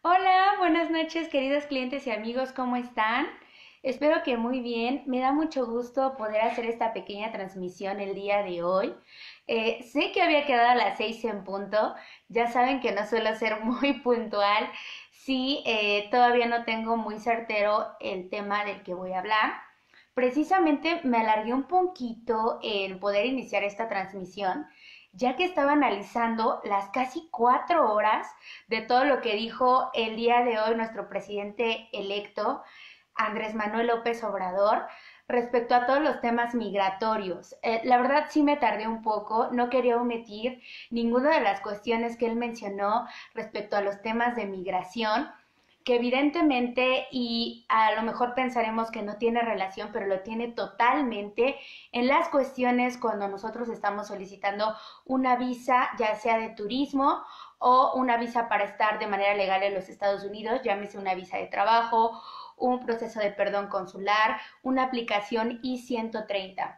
Hola, buenas noches queridos clientes y amigos, ¿cómo están? Espero que muy bien. Me da mucho gusto poder hacer esta pequeña transmisión el día de hoy. Sé que había quedado a las 6 en punto. Ya saben que no suelo ser muy puntual. Sí, todavía no tengo muy certero el tema del que voy a hablar. Precisamente me alargué un poquito en poder iniciar esta transmisión, ya que estaba analizando las casi 4 horas de todo lo que dijo el día de hoy nuestro presidente electo, Andrés Manuel López Obrador, respecto a todos los temas migratorios. La verdad sí me tardé un poco, no quería omitir ninguna de las cuestiones que él mencionó respecto a los temas de migración, que evidentemente, y a lo mejor pensaremos que no tiene relación, pero lo tiene totalmente en las cuestiones cuando nosotros estamos solicitando una visa, ya sea de turismo o una visa para estar de manera legal en los Estados Unidos, llámese una visa de trabajo, un proceso de perdón consular, una aplicación I-130.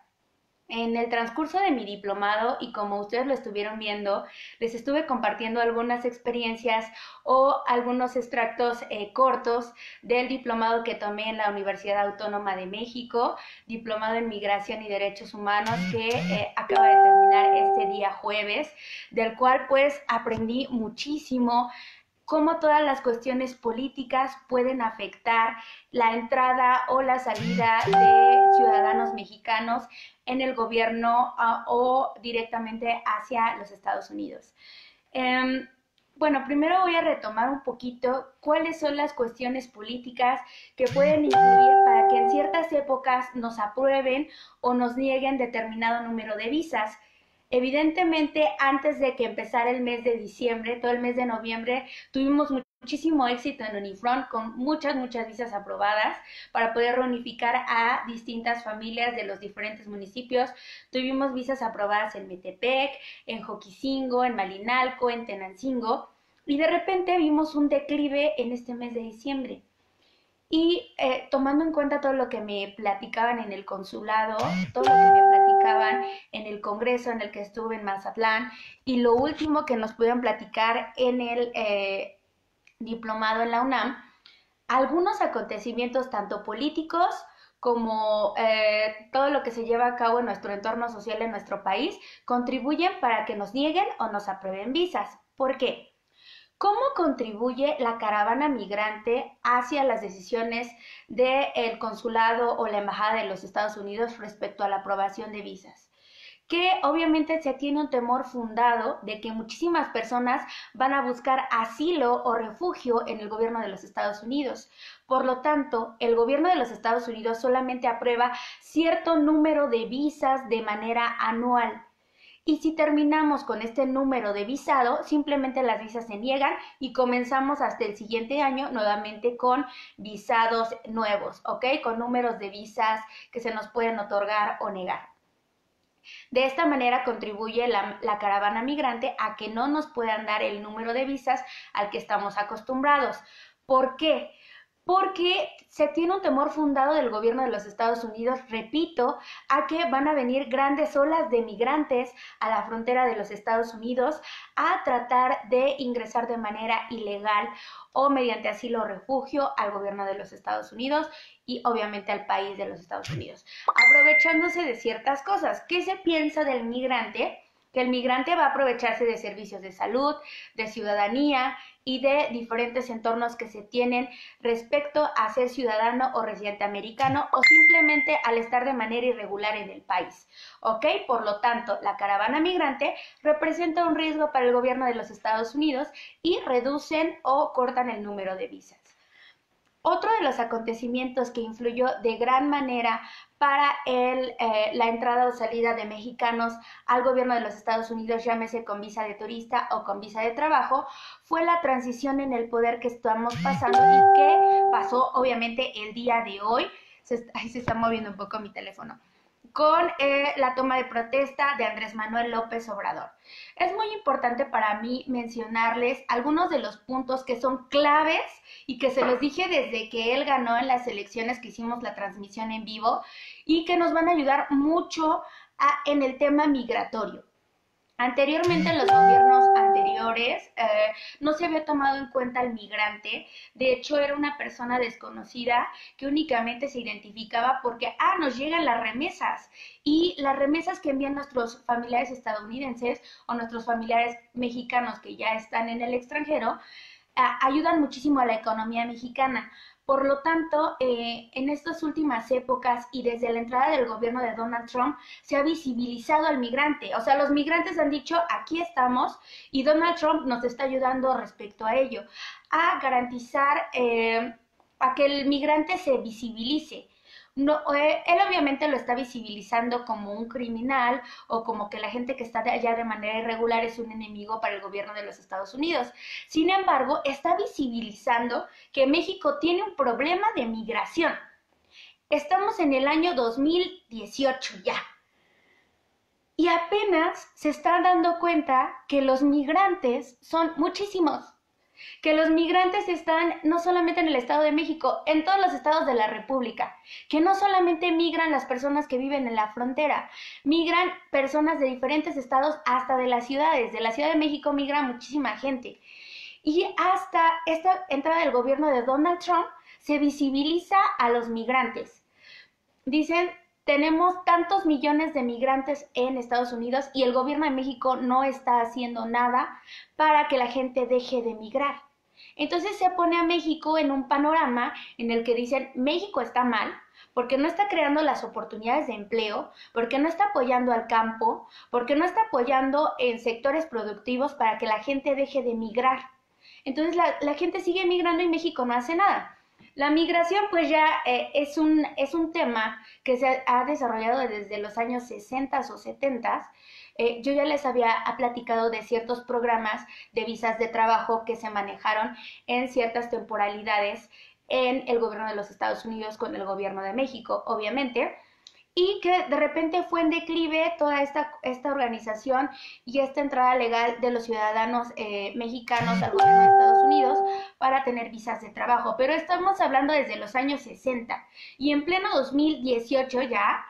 En el transcurso de mi diplomado, y como ustedes lo estuvieron viendo, les estuve compartiendo algunas experiencias o algunos extractos cortos del diplomado que tomé en la Universidad Autónoma de México, diplomado en Migración y Derechos Humanos, que acaba de terminar este día jueves, del cual pues aprendí muchísimo cómo todas las cuestiones políticas pueden afectar la entrada o la salida de ciudadanos mexicanos en el gobierno o directamente hacia los Estados Unidos. Eh, bueno, primero voy a retomar un poquito cuáles son las cuestiones políticas que pueden influir para que en ciertas épocas nos aprueben o nos nieguen determinado número de visas. Evidentemente, antes de que empezara el mes de diciembre, todo el mes de noviembre, tuvimos muchísimo éxito en Unifront con muchas visas aprobadas para poder reunificar a distintas familias de los diferentes municipios. Tuvimos visas aprobadas en Metepec, en Joquisingo, en Malinalco, en Tenancingo, y de repente vimos un declive en este mes de diciembre. Y tomando en cuenta todo lo que me platicaban en el consulado, todo lo que me platicaban en el congreso en el que estuve en Mazatlán, y lo último que nos pudieron platicar en el diplomado en la UNAM, algunos acontecimientos tanto políticos como todo lo que se lleva a cabo en nuestro entorno social en nuestro país contribuyen para que nos nieguen o nos aprueben visas. ¿Por qué? ¿Cómo contribuye la caravana migrante hacia las decisiones del consulado o la embajada de los Estados Unidos respecto a la aprobación de visas? Que obviamente se tiene un temor fundado de que muchísimas personas van a buscar asilo o refugio en el gobierno de los Estados Unidos. Por lo tanto, el gobierno de los Estados Unidos solamente aprueba cierto número de visas de manera anual. Y si terminamos con este número de visado, simplemente las visas se niegan y comenzamos hasta el siguiente año nuevamente con visados nuevos, ¿ok? Con números de visas que se nos pueden otorgar o negar. De esta manera contribuye la caravana migrante a que no nos puedan dar el número de visas al que estamos acostumbrados. ¿Por qué? Porque se tiene un temor fundado del gobierno de los Estados Unidos, repito, a que van a venir grandes olas de migrantes a la frontera de los Estados Unidos a tratar de ingresar de manera ilegal o mediante asilo o refugio al gobierno de los Estados Unidos y obviamente al país de los Estados Unidos, aprovechándose de ciertas cosas. ¿Qué se piensa del migrante? Que el migrante va a aprovecharse de servicios de salud, de ciudadanía y de diferentes entornos que se tienen respecto a ser ciudadano o residente americano o simplemente al estar de manera irregular en el país. ¿Ok? Por lo tanto, la caravana migrante representa un riesgo para el gobierno de los Estados Unidos y reducen o cortan el número de visas. Otro de los acontecimientos que influyó de gran manera para la entrada o salida de mexicanos al gobierno de los Estados Unidos, llámese con visa de turista o con visa de trabajo, fue la transición en el poder que estamos pasando y que pasó obviamente el día de hoy. Ahí se está moviendo un poco mi teléfono con la toma de protesta de Andrés Manuel López Obrador. Es muy importante para mí mencionarles algunos de los puntos que son claves y que se los dije desde que él ganó en las elecciones que hicimos la transmisión en vivo y que nos van a ayudar mucho en el tema migratorio. Anteriormente, en los gobiernos anteriores, no se había tomado en cuenta al migrante. De hecho, era una persona desconocida que únicamente se identificaba porque, nos llegan las remesas. Y las remesas que envían nuestros familiares estadounidenses o nuestros familiares mexicanos que ya están en el extranjero, ayudan muchísimo a la economía mexicana. Por lo tanto, en estas últimas épocas y desde la entrada del gobierno de Donald Trump, se ha visibilizado al migrante. O sea, los migrantes han dicho, aquí estamos, y Donald Trump nos está ayudando respecto a ello, a garantizar a que el migrante se visibilice. No, él obviamente lo está visibilizando como un criminal o como que la gente que está de allá de manera irregular es un enemigo para el gobierno de los Estados Unidos. Sin embargo, está visibilizando que México tiene un problema de migración. Estamos en el año 2018 ya. Y apenas se están dando cuenta que los migrantes son muchísimos, que los migrantes están no solamente en el Estado de México, en todos los estados de la República, que no solamente migran las personas que viven en la frontera, migran personas de diferentes estados hasta de las ciudades. De la Ciudad de México migra muchísima gente. Y hasta esta entrada del gobierno de Donald Trump se visibiliza a los migrantes. Dicen, tenemos tantos millones de migrantes en Estados Unidos y el gobierno de México no está haciendo nada para que la gente deje de migrar. Entonces se pone a México en un panorama en el que dicen, México está mal porque no está creando las oportunidades de empleo, porque no está apoyando al campo, porque no está apoyando en sectores productivos para que la gente deje de migrar. Entonces la gente sigue migrando y México no hace nada. La migración pues ya es un tema que se ha desarrollado desde los años 60 o 70. Yo ya les había platicado de ciertos programas de visas de trabajo que se manejaron en ciertas temporalidades en el gobierno de los Estados Unidos con el gobierno de México, obviamente, y que de repente fue en declive toda esta organización y esta entrada legal de los ciudadanos mexicanos al gobierno de Estados Unidos para tener visas de trabajo. Pero estamos hablando desde los años 60 y en pleno 2018 ya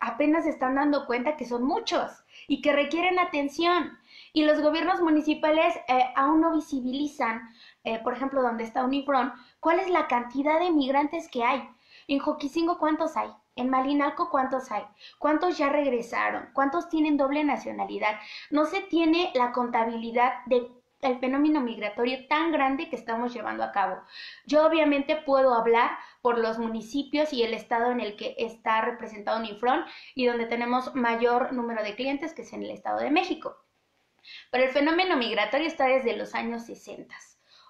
apenas se están dando cuenta que son muchos y que requieren atención. Y los gobiernos municipales aún no visibilizan, por ejemplo, donde está Unifron, cuál es la cantidad de migrantes que hay. En Joquisingo, ¿cuántos hay? En Malinalco, ¿cuántos hay? ¿Cuántos ya regresaron? ¿Cuántos tienen doble nacionalidad? No se tiene la contabilidad del fenómeno migratorio tan grande que estamos llevando a cabo. Yo obviamente puedo hablar por los municipios y el estado en el que está representado Unifron y donde tenemos mayor número de clientes, que es en el Estado de México. Pero el fenómeno migratorio está desde los años 60.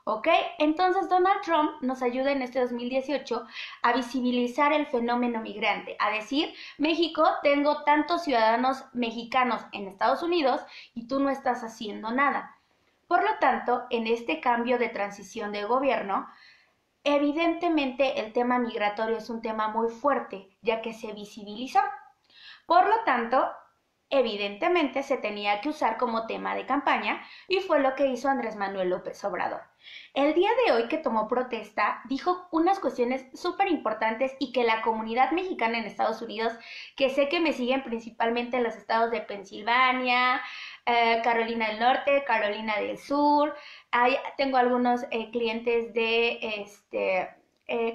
¿Ok? Entonces Donald Trump nos ayuda en este 2018 a visibilizar el fenómeno migrante, a decir, México, tengo tantos ciudadanos mexicanos en Estados Unidos y tú no estás haciendo nada. Por lo tanto, en este cambio de transición de gobierno, evidentemente el tema migratorio es un tema muy fuerte, ya que se visibilizó. Por lo tanto, evidentemente se tenía que usar como tema de campaña y fue lo que hizo Andrés Manuel López Obrador. El día de hoy que tomó protesta dijo unas cuestiones súper importantes y que la comunidad mexicana en Estados Unidos, que sé que me siguen principalmente en los estados de Pensilvania, Carolina del Norte, Carolina del Sur, tengo algunos clientes de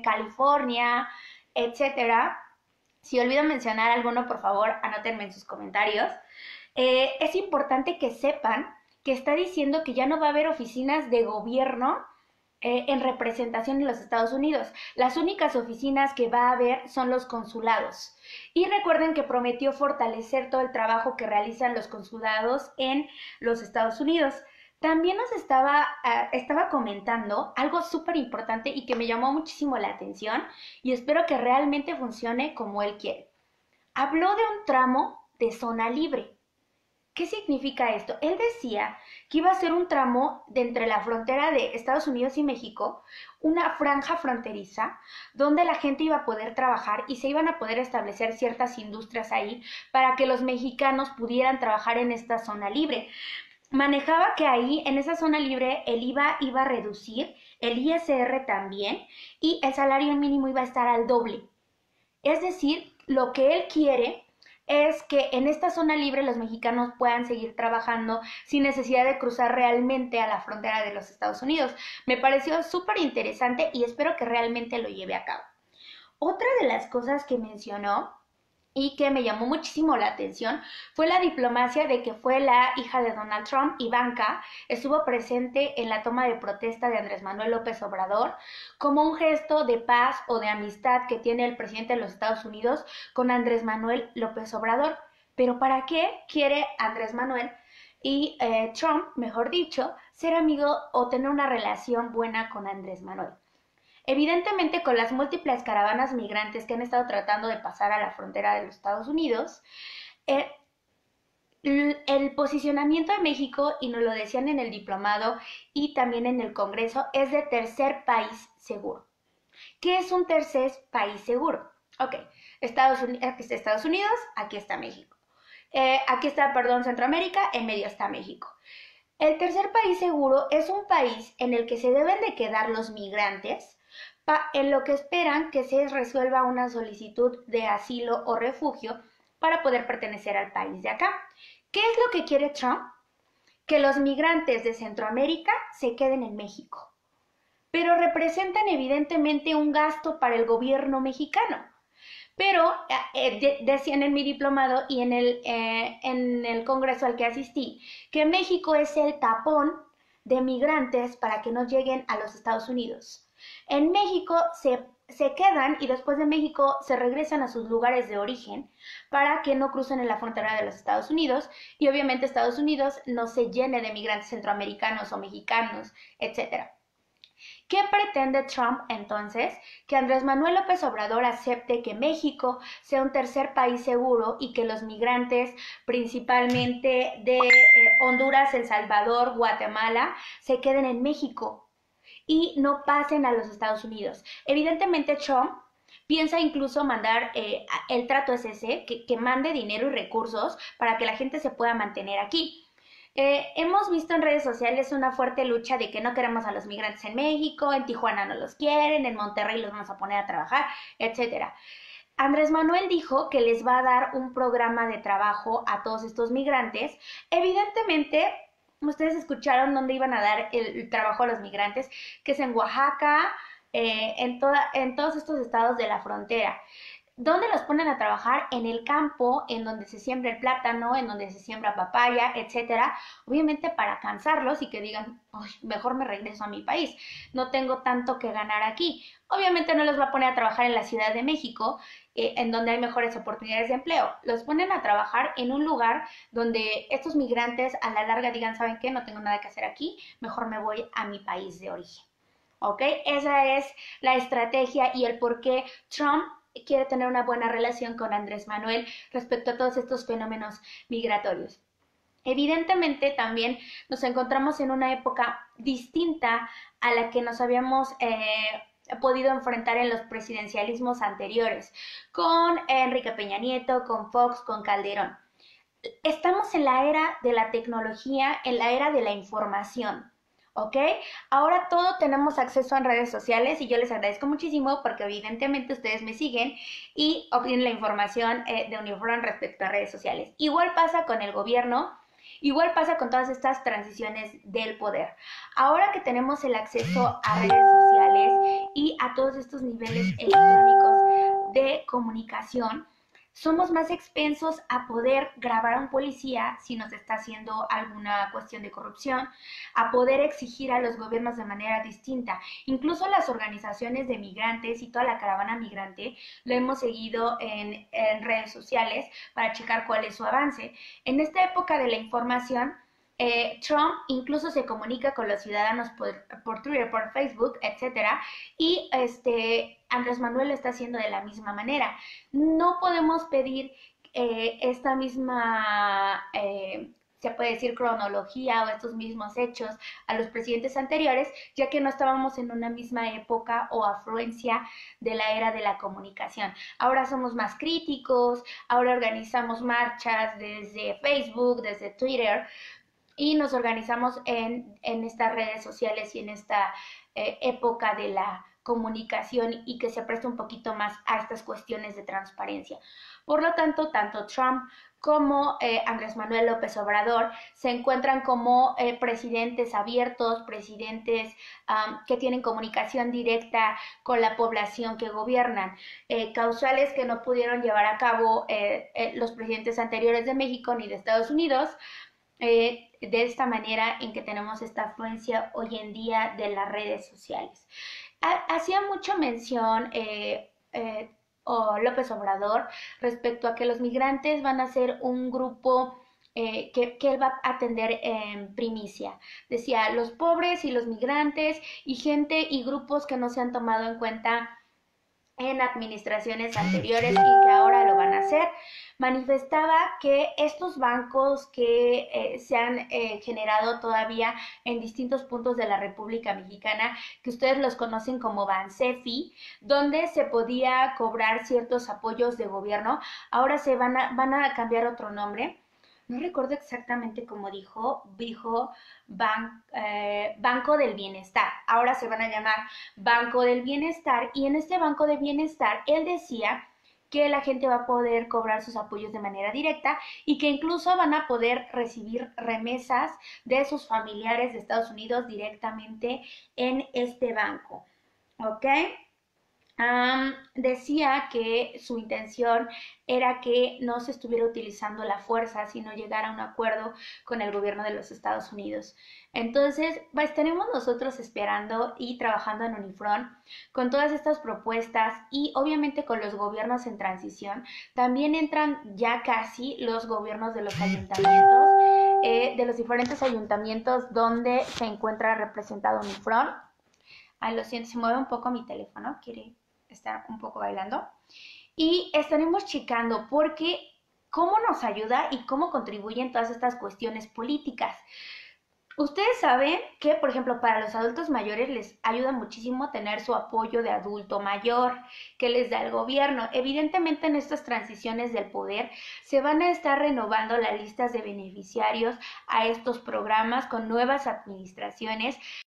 California, etcétera. Si olvido mencionar alguno, por favor, anótenme en sus comentarios. Es importante que sepan que está diciendo que ya no va a haber oficinas de gobierno en representación en los Estados Unidos. Las únicas oficinas que va a haber son los consulados. Y recuerden que prometió fortalecer todo el trabajo que realizan los consulados en los Estados Unidos. También nos estaba comentando algo súper importante y que me llamó muchísimo la atención y espero que realmente funcione como él quiere. Habló de un tramo de zona libre. ¿Qué significa esto? Él decía que iba a ser un tramo de entre la frontera de Estados Unidos y México, una franja fronteriza, donde la gente iba a poder trabajar y se iban a poder establecer ciertas industrias ahí para que los mexicanos pudieran trabajar en esta zona libre. Manejaba que ahí, en esa zona libre, el IVA iba a reducir, el ISR también, y el salario mínimo iba a estar al doble. Es decir, lo que él quiere es que en esta zona libre los mexicanos puedan seguir trabajando sin necesidad de cruzar realmente a la frontera de los Estados Unidos. Me pareció súper interesante y espero que realmente lo lleve a cabo. Otra de las cosas que mencionó y que me llamó muchísimo la atención fue la diplomacia de que fue la hija de Donald Trump, Ivanka, estuvo presente en la toma de protesta de Andrés Manuel López Obrador como un gesto de paz o de amistad que tiene el presidente de los Estados Unidos con Andrés Manuel López Obrador. Pero ¿para qué quiere Andrés Manuel y Trump, mejor dicho, ser amigo o tener una relación buena con Andrés Manuel? Evidentemente, con las múltiples caravanas migrantes que han estado tratando de pasar a la frontera de los Estados Unidos, eh, el posicionamiento de México, y nos lo decían en el diplomado y también en el Congreso, es de tercer país seguro. ¿Qué es un tercer país seguro? Ok, aquí está Estados Unidos, aquí está México. Aquí está, perdón, Centroamérica, en medio está México. El tercer país seguro es un país en el que se deben de quedar los migrantes en lo que esperan que se resuelva una solicitud de asilo o refugio para poder pertenecer al país de acá. ¿Qué es lo que quiere Trump? Que los migrantes de Centroamérica se queden en México, pero representan evidentemente un gasto para el gobierno mexicano. Pero decían en mi diplomado y en el congreso al que asistí, que México es el tapón de migrantes para que no lleguen a los Estados Unidos. En México se quedan y después de México se regresan a sus lugares de origen para que no crucen en la frontera de los Estados Unidos y obviamente Estados Unidos no se llene de migrantes centroamericanos o mexicanos, etc. ¿Qué pretende Trump entonces? Que Andrés Manuel López Obrador acepte que México sea un tercer país seguro y que los migrantes, principalmente de Honduras, El Salvador, Guatemala, se queden en México y no pasen a los Estados Unidos. Evidentemente Trump piensa incluso mandar, el trato es ese, que mande dinero y recursos para que la gente se pueda mantener aquí. Hemos visto en redes sociales una fuerte lucha de que no queremos a los migrantes en México, en Tijuana no los quieren, en Monterrey los vamos a poner a trabajar, etc. Andrés Manuel dijo que les va a dar un programa de trabajo a todos estos migrantes. Evidentemente, ustedes escucharon dónde iban a dar el trabajo a los migrantes, que es en Oaxaca, en todos estos estados de la frontera. ¿Dónde los ponen a trabajar? En el campo, en donde se siembra el plátano, en donde se siembra papaya, etcétera. Obviamente para cansarlos y que digan, mejor me regreso a mi país, no tengo tanto que ganar aquí. Obviamente no los va a poner a trabajar en la Ciudad de México, en donde hay mejores oportunidades de empleo. Los ponen a trabajar en un lugar donde estos migrantes a la larga digan, ¿saben qué? No tengo nada que hacer aquí, mejor me voy a mi país de origen. ¿Ok? Esa es la estrategia y el por qué Trump quiere tener una buena relación con Andrés Manuel respecto a todos estos fenómenos migratorios. Evidentemente también nos encontramos en una época distinta a la que nos habíamos podido enfrentar en los presidencialismos anteriores, con Enrique Peña Nieto, con Fox, con Calderón. Estamos en la era de la tecnología, en la era de la información. ¿Ok? Ahora todo tenemos acceso en redes sociales y yo les agradezco muchísimo porque evidentemente ustedes me siguen y obtienen la información de Unifront respecto a redes sociales. Igual pasa con el gobierno, igual pasa con todas estas transiciones del poder. Ahora que tenemos el acceso a redes sociales y a todos estos niveles electrónicos de comunicación, somos más expensos a poder grabar a un policía si nos está haciendo alguna cuestión de corrupción, a poder exigir a los gobiernos de manera distinta. Incluso las organizaciones de migrantes y toda la caravana migrante lo hemos seguido en redes sociales para checar cuál es su avance. En esta época de la información, Trump incluso se comunica con los ciudadanos por Twitter, por Facebook, etcétera, y Andrés Manuel lo está haciendo de la misma manera. No podemos pedir esta misma, se puede decir, cronología o estos mismos hechos a los presidentes anteriores, ya que no estábamos en una misma época o afluencia de la era de la comunicación. Ahora somos más críticos, ahora organizamos marchas desde Facebook, desde Twitter, y nos organizamos en estas redes sociales y en esta época de la comunicación y que se preste un poquito más a estas cuestiones de transparencia. Por lo tanto, tanto Trump como Andrés Manuel López Obrador se encuentran como presidentes abiertos, presidentes que tienen comunicación directa con la población que gobiernan, causales que no pudieron llevar a cabo los presidentes anteriores de México ni de Estados Unidos, de esta manera en que tenemos esta afluencia hoy en día de las redes sociales. Hacía mucho mención o López Obrador respecto a que los migrantes van a ser un grupo que él va a atender en primicia. Decía, los pobres y los migrantes y gente y grupos que no se han tomado en cuenta en administraciones anteriores y que ahora lo van a hacer. Manifestaba que estos bancos que se han generado todavía en distintos puntos de la República Mexicana, que ustedes los conocen como Bansefi, donde se podía cobrar ciertos apoyos de gobierno, ahora se van a cambiar otro nombre. No recuerdo exactamente cómo dijo Banco del Bienestar. Ahora se van a llamar Banco del Bienestar, y en este Banco del Bienestar él decía que la gente va a poder cobrar sus apoyos de manera directa y que incluso van a poder recibir remesas de sus familiares de Estados Unidos directamente en este banco. ¿Ok? Decía que su intención era que no se estuviera utilizando la fuerza, sino llegar a un acuerdo con el gobierno de los Estados Unidos. Entonces, estaremos nosotros esperando y trabajando en Unifront con todas estas propuestas, y obviamente con los gobiernos en transición. También entran ya casi los gobiernos de los ayuntamientos, de los diferentes ayuntamientos donde se encuentra representado Unifront. Lo siento, se mueve un poco mi teléfono, quiere estar un poco bailando. Y estaremos checando porque cómo nos ayuda y cómo contribuyen todas estas cuestiones políticas. Ustedes saben que, por ejemplo, para los adultos mayores les ayuda muchísimo tener su apoyo de adulto mayor que les da el gobierno. Evidentemente, en estas transiciones del poder se van a estar renovando las listas de beneficiarios a estos programas con nuevas administraciones